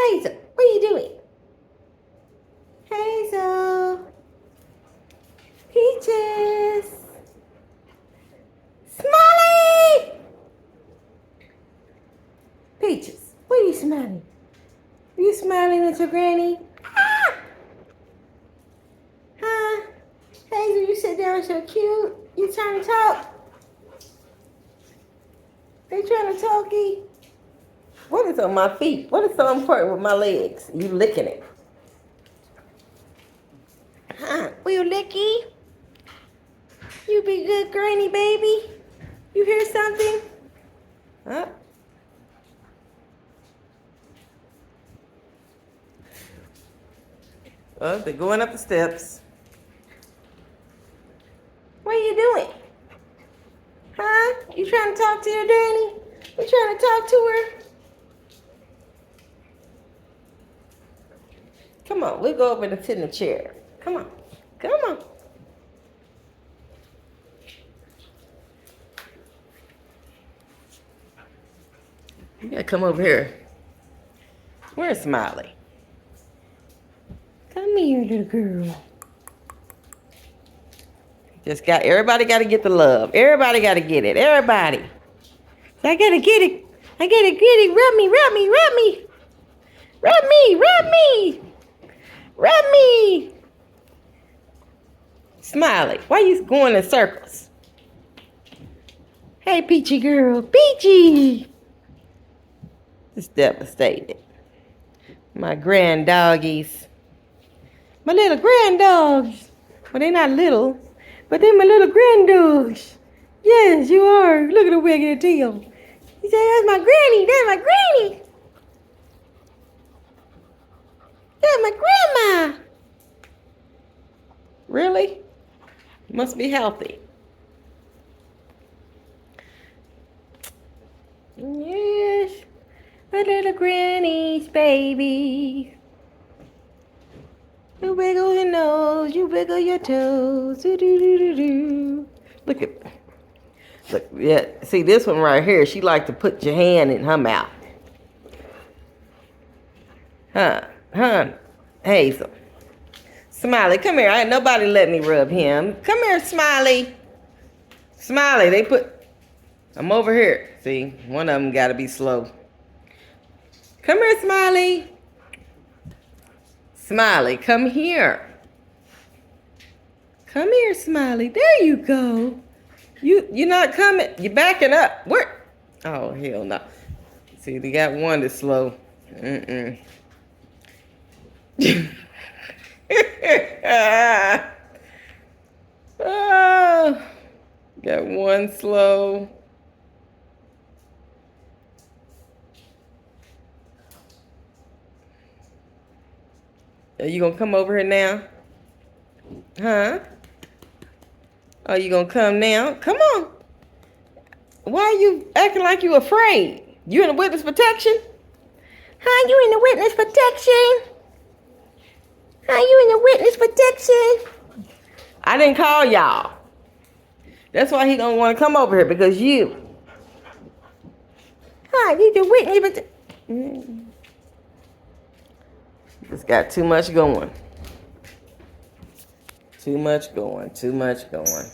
Hazel, what are you doing? Hazel. Peaches. Smiley. Peaches, what are you smiling? Are you smiling at your granny? Ah! Huh? Hazel, you sit down so cute. You trying to talk? They trying to talkie? What is on my feet? What is so important with my legs? You licking it. Huh? Will you licky? You be good, granny baby. You hear something? Huh? Well, they're going up the steps. What are you doing? Huh? You trying to talk to your granny? You trying to talk to her? Come on, we'll go over and sit in the chair. Come on. Come on. You gotta come over here. Where's Smiley? Come here, little girl. Everybody gotta get the love. Everybody gotta get it. Everybody. I gotta get it. I gotta get it. Rub me, rub me, rub me. Rub me, rub me. Rub me. Smiley, why you going in circles? Hey, Peachy girl. Peachy. Just devastated. My grand doggies. My little grand dogs. Well, they're not little, but they're my little grand dogs. Yes, you are. Look at the wag of the tail. You say, that's my granny. That's my granny. That's my grandma. Really? Must be healthy. Yes. My little grannies, baby. You wiggle your nose, you wiggle your toes. Do, do, do, do, do. Look, yeah. See this one right here. She like to put your hand in her mouth. Huh, Hazel. Smiley, come here. Ain't nobody let me rub him. Come here, Smiley. Smiley, they put. I'm over here. See, one of them got to be slow. Come here, Smiley. Smiley, come here. Come here, Smiley. There you go. You're not coming. You're backing up. Where? Oh, hell no. See, they got one that's slow. Oh, got one slow. Are you gonna come over here now? Huh? Are you gonna come now? Come on. Why are you acting like you afraid? You in the witness protection? Huh? You in the witness protection? Huh? You in the witness protection? I didn't call y'all. That's why he don't want to come over here, because you. Huh? You the witness protection. It's got too much going. Too much going. Too much going.